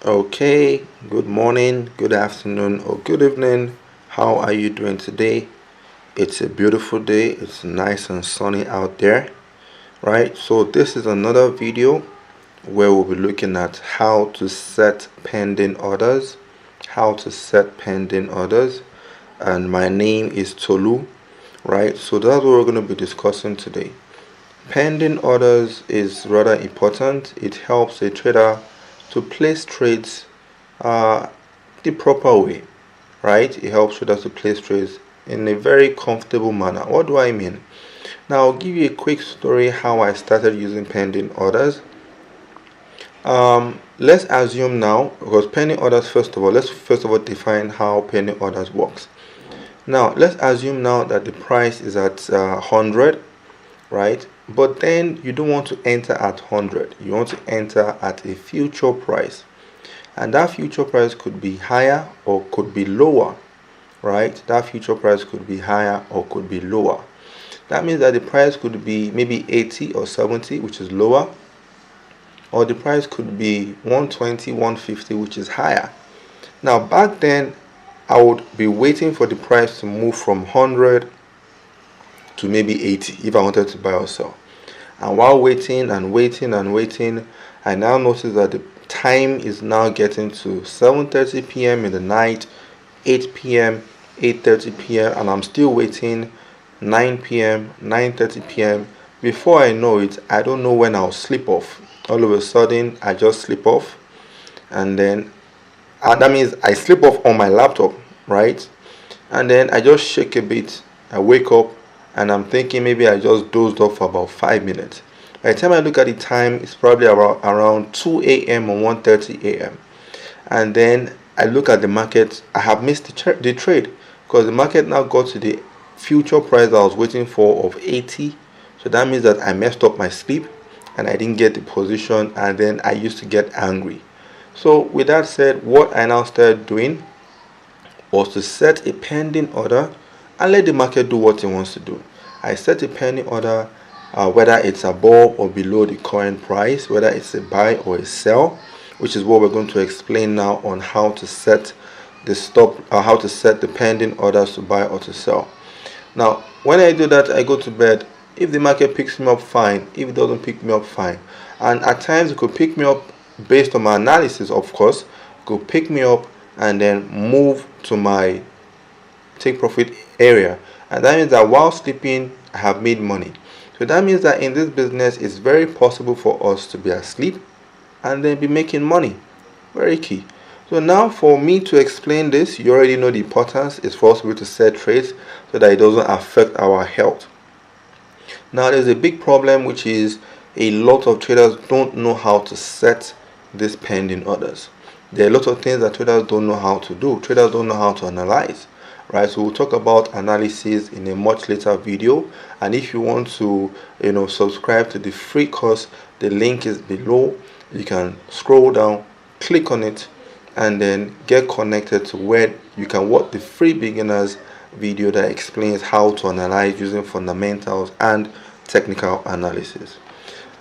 Okay, good morning, good afternoon, or good evening. How are you doing today? It's a beautiful day, it's nice and sunny out there, right? So, this is another video where we'll be looking at how to set pending orders. How to set pending orders, and my name is Tolu, right? So, that's what we're going to be discussing today. Pending orders is rather important. It helps a trader to place trades uh, the proper way, right? It helps traders to place trades in a very comfortable manner. What do I mean? Now, I'll give you a quick story how I started using pending orders. Let's assume now, because pending orders, let's first of all define how pending orders works. Now, let's assume now that the price is at 100, right? But then you don't want to enter at 100. You want to enter at a future price. And that future price could be higher or could be lower, right? That future price could be higher or could be lower. That means that the price could be maybe 80 or 70, which is lower, or the price could be 120, 150, which is higher. Now, back then, I would be waiting for the price to move from 100 to maybe 80 if I wanted to buy or sell. And while waiting and waiting and waiting, I now notice that the time is now getting to 7:30 p.m. in the night, 8 p.m., 8:30 p.m., and I'm still waiting 9 p.m., 9:30 p.m. Before I know it, I don't know when I'll slip off. All of a sudden, I just slip off, and then that means I slip off on my laptop, right? And then I just shake a bit, I wake up, and I'm thinking maybe I just dozed off for about 5 minutes. By the time I look at the time, it's probably around 2 a.m. or 1:30 a.m. And then I look at the market, I have missed the trade because the market now got to the future price I was waiting for of 80. So that means that I messed up my sleep and I didn't get the position, and then I used to get angry. So with that said, what I now started doing was to set a pending order and let the market do what it wants to do. I set a pending order, whether it's above or below the current price, whether it's a buy or a sell, which is what we're going to explain now on how to set the stop, how to set the pending orders to buy or to sell. Now, when I do that, I go to bed. If the market picks me up, fine. If it doesn't pick me up, fine. And at times, it could pick me up based on my analysis, of course. It could pick me up and then move to my take profit area, and that means that while sleeping I have made money. So that means that in this business it's very possible for us to be asleep and then be making money. Very key. So now for me to explain this, you already know the importance is for us to be able to set trades so that it doesn't affect our health. Now there's a big problem, which is a lot of traders don't know how to set these pending orders. There are a lot of things that traders don't know how to do. Traders don't know how to analyze, right? So we'll talk about analysis in a much later video. And if you want to, subscribe to the free course, the link is below. You can scroll down, click on it, and then get connected to where you can watch the free beginners video that explains how to analyze using fundamentals and technical analysis.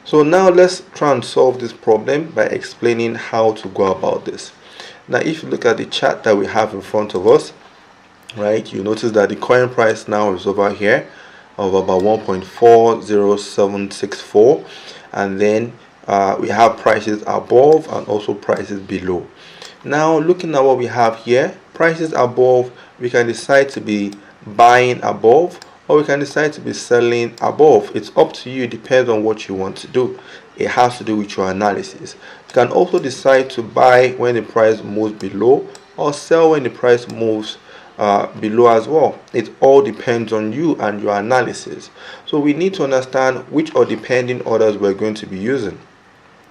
So now let's try and solve this problem by explaining how to go about this. Now, if you look at the chart that we have in front of us, right, you notice that the coin price now is over here of about 1.40764, and then we have prices above and also prices below. Now, looking at what we have here, prices above, we can decide to be buying above, or we can decide to be selling above. It's up to you. It depends on what you want to do. It has to do with your analysis. You can also decide to buy when the price moves below, or sell when the price moves below as well. It all depends on you and your analysis. So we need to understand which are the pending orders we're going to be using,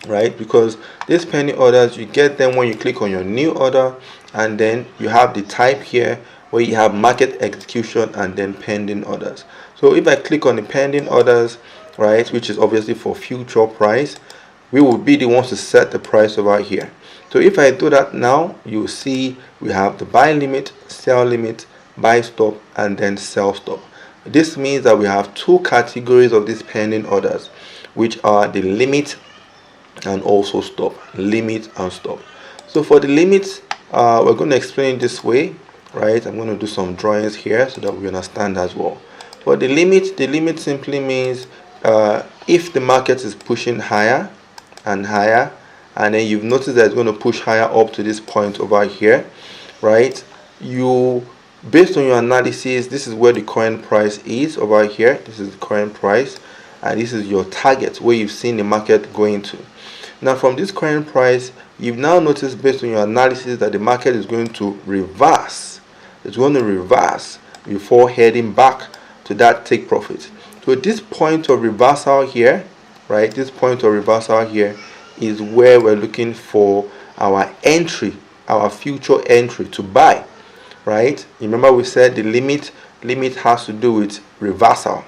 right? Because these pending orders, you get them when you click on your new order, and then you have the type here where you have market execution and then pending orders. So if I click on the pending orders, right, which is obviously for future price, we will be the ones to set the price over here. So if I do that now, you see we have the buy limit, sell limit, buy stop, and then sell stop. This means that we have two categories of these pending orders, which are the limit and also stop. Limit and stop. So for the limit, we're going to explain it this way, right? I'm going to do some drawings here so that we understand as well. For the limit simply means if the market is pushing higher and higher, and then you've noticed that it's going to push higher up to this point over here, right? You, based on your analysis, this is where the current price is over here. This is the current price, and this is your target where you've seen the market going to. Now from this current price, you've now noticed based on your analysis that the market is going to reverse. It's going to reverse before heading back to that take profit. So this point of reversal here, right, this point of reversal here is where we're looking for our entry, our future entry to buy, right? Remember we said the limit has to do with reversal.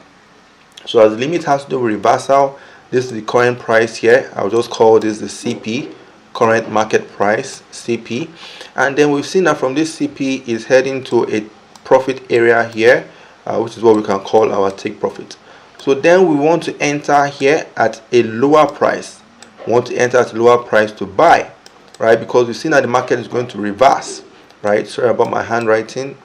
So as the limit has to do with reversal, this is the current price here. I'll just call this the CP, current market price, CP. And then we've seen that from this CP is heading to a profit area here, which is what we can call our take profit. So then we want to enter here at a lower price. We want to enter at a lower price to buy, right? Because we've seen that the market is going to reverse, right? Sorry about my handwriting,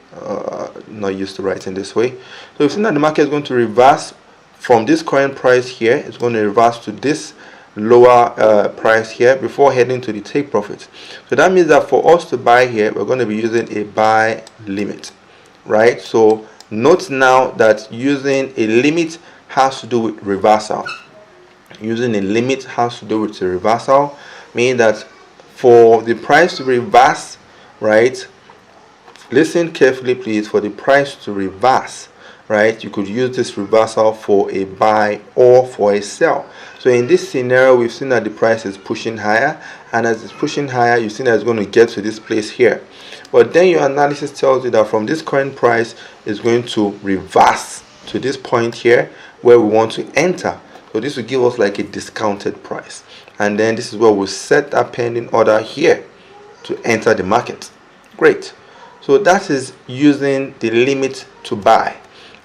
not used to writing this way. So we've seen that the market is going to reverse from this current price here. It's going to reverse to this lower price here before heading to the take profit. So that means that for us to buy here, we're going to be using a buy limit, right? So note now that using a limit has to do with reversal. Using a limit has to do with the reversal, meaning that for the price to reverse, right, listen carefully please, for the price to reverse, right, you could use this reversal for a buy or for a sell. So in this scenario, we've seen that the price is pushing higher, and as it's pushing higher, you've seen that it's going to get to this place here. But then your analysis tells you that from this current price is going to reverse to this point here where we want to enter. So this will give us like a discounted price, and then this is where we'll set that pending order here to enter the market. Great. So that is using the limit to buy.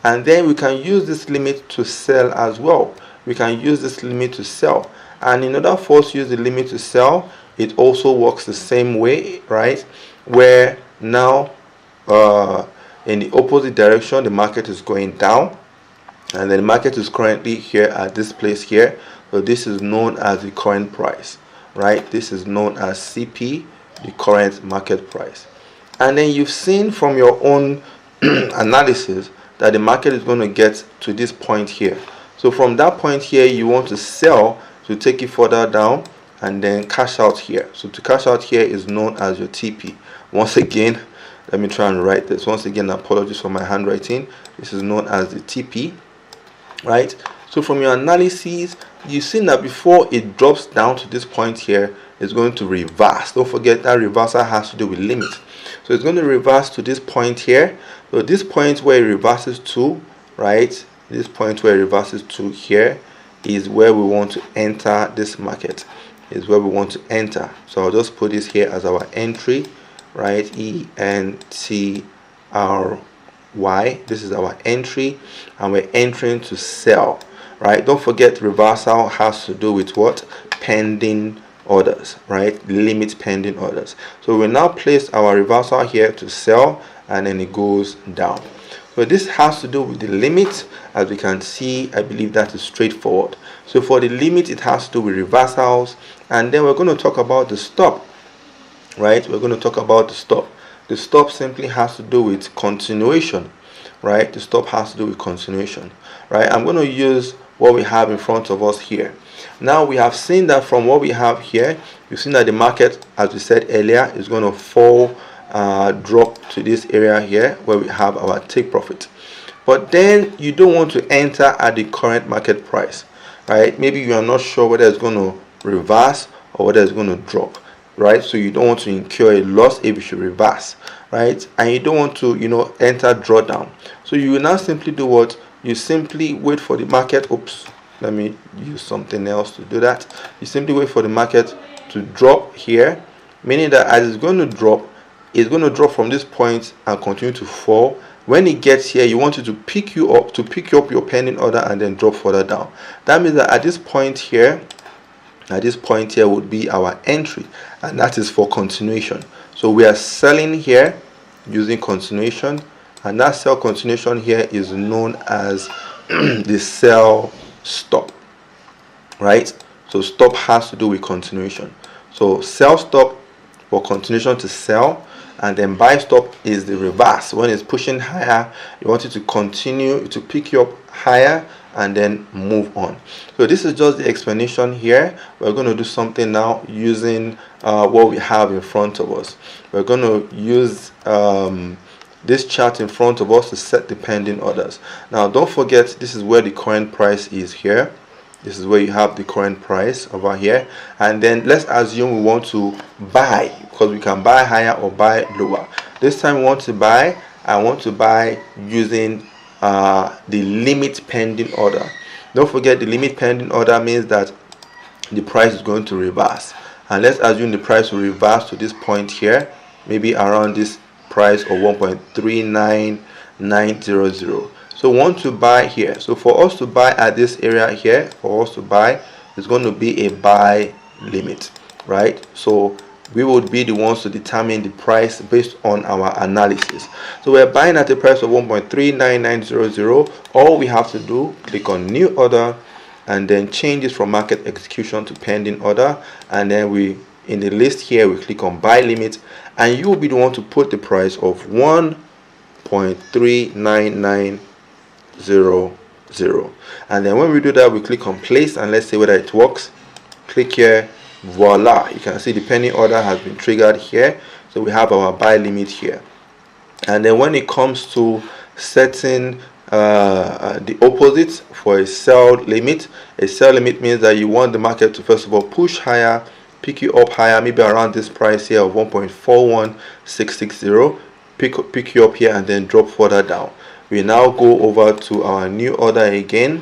And then we can use this limit to sell as well. We can use this limit to sell, and in order for us to use the limit to sell, it also works the same way, right? Where now in the opposite direction, the market is going down, and then the market is currently here at this place here. So this is known as the current price, right? This is known as CP, the current market price. And then you've seen from your own analysis that the market is going to get to this point here. So from that point here, you want to sell to take it further down and then cash out here. So to cash out here is known as your TP. Once again, let me try and write this. Once again, apologies for my handwriting. This is known as the TP, right? So from your analysis, you've seen that before it drops down to this point here, it's going to reverse. Don't forget that reversal has to do with limit. So it's going to reverse to this point here. So this point where it reverses to, right, this point where it reverses to here is where we want to enter this market, is where we want to enter. So I'll just put this here as our entry, right? ENTRY. This is our entry, and we're entering to sell, right? Don't forget reversal has to do with what? Pending orders, right? Limit pending orders. So we now place our reversal here to sell, and then it goes down. So this has to do with the limit. As we can see, I believe that is straightforward. So for the limit, it has to do with reversals, and then we're going to talk about the stop, right? We're going to talk about the stop. The stop simply has to do with continuation, right? The stop has to do with continuation, right? I'm going to use what we have in front of us here. Now we have seen that from what we have here, you've seen that the market, as we said earlier, is going to fall, drop to this area here where we have our take profit. But then you don't want to enter at the current market price, right? Maybe you are not sure whether it's going to reverse or whether it's going to drop, right? So you don't want to incur a loss if it should reverse, right? And you don't want to, enter drawdown. So you will now simply do what? You simply wait for the market. Oops, let me use something else to do that. You simply wait for the market to drop here, meaning that as it's going to drop, it's going to drop from this point and continue to fall. When it gets here, you want it to pick you up your pending order and then drop further down. That means that at this point here, At this point here would be our entry, and that is for continuation. So we are selling here using continuation, and that sell continuation here is known as the sell stop, right? So stop has to do with continuation. So sell stop for continuation to sell, and then buy stop is the reverse. When it's pushing higher, you want it to continue to pick you up higher and then move on. So this is just the explanation here. We're going to do something now using what we have in front of us. We're going to use this chart in front of us to set the pending orders. Now don't forget, this is where the current price is here. This is where you have the current price over here, and then let's assume we want to buy, because we can buy higher or buy lower. This time we want to buy. I want to buy using the limit pending order. Don't forget, the limit pending order means that the price is going to reverse, and let's assume the price will reverse to this point here, maybe around this price of 1.39900. So we want to buy here. So for us to buy at this area here, for us to buy, it's going to be a buy limit, right? So we would be the ones to determine the price based on our analysis. So we're buying at a price of 1.39900. All we have to do, click on new order, and then change this from market execution to pending order, and then we, in the list here, we click on buy limit, and you will be the one to put the price of 1.39900. And then when we do that, we click on place, and let's see whether it works. Click here, voila, you can see the pending order has been triggered here. So we have our buy limit here. And then when it comes to setting the opposite for a sell limit means that you want the market to first of all push higher, pick you up higher, maybe around this price here of 1.41660, pick you up here and then drop further down. We now go over to our new order again,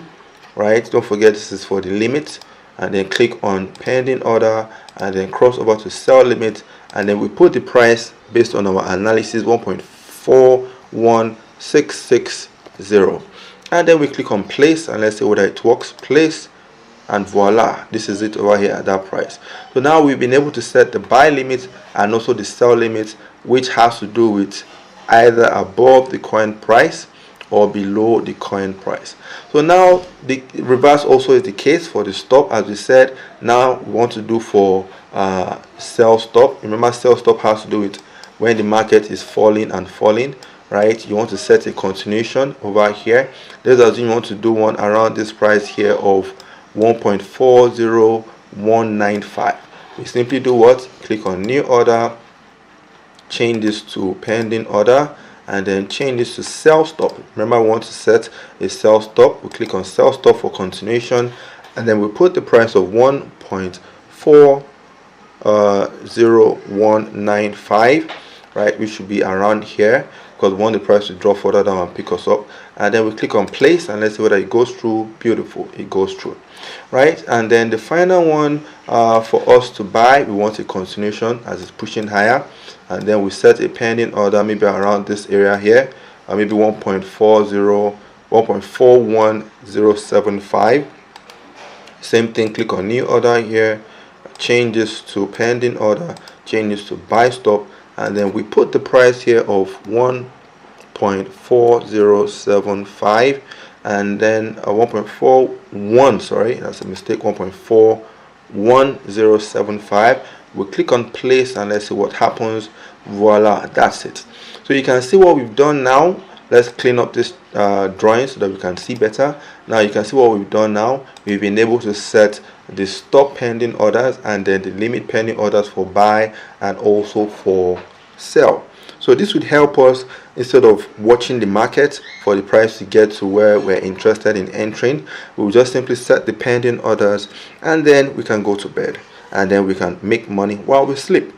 right? Don't forget, this is for the limit, and then click on pending order, and then cross over to sell limit, and then we put the price based on our analysis, 1.41660, and then we click on place, and let's see whether it works. Place, and voila, this is it over here at that price. So now we've been able to set the buy limit and also the sell limit, which has to do with either above the current price or below the current price. So now the reverse also is the case for the stop. As we said, now we want to do for sell stop. Remember, sell stop has to do with when the market is falling and falling, right? You want to set a continuation over here. Let's assume you want to do one around this price here of 1.40195. we simply do what? Click on new order, change this to pending order, and then change this to sell stop. Remember, we want to set a sell stop. We click on sell stop for continuation, and then we put the price of 1.40195, right? We should be around here because we want the price to drop further down and pick us up. And then we click on place, and let's see whether it goes through. Beautiful, it goes through, right? And then the final one for us to buy, we want a continuation as it's pushing higher, and then we set a pending order maybe around this area here, maybe 1.41075. Same thing, click on new order here, change this to pending order, change this to buy stop, and then we put the price here of 1.4075, and then 1.41, sorry, that's a mistake, 1.41075. we click on place, and let's see what happens. Voila, that's it. So you can see what we've done now. Let's clean up this drawing so that we can see better. Now you can see what we've done now. We've been able to set the stop pending orders and then the limit pending orders for buy and also for sell. So this would help us, instead of watching the market for the price to get to where we're interested in entering, we'll just simply set the pending orders, and then we can go to bed, and then we can make money while we sleep.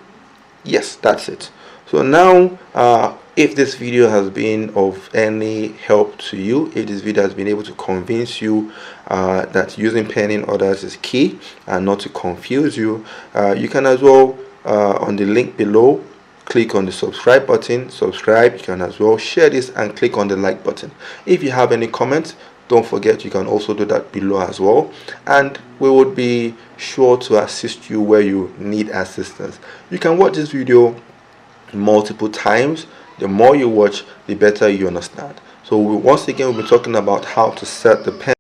Yes, that's it. So now if this video has been of any help to you, if this video has been able to convince you that using pending orders is key and not to confuse you, you can as well on the link below click on the subscribe button, subscribe. You can as well share this and click on the like button. If you have any comments, don't forget you can also do that below as well, and we would be sure to assist you where you need assistance. You can watch this video multiple times. The more you watch, the better you understand. So once again, we'll be talking about how to set the pen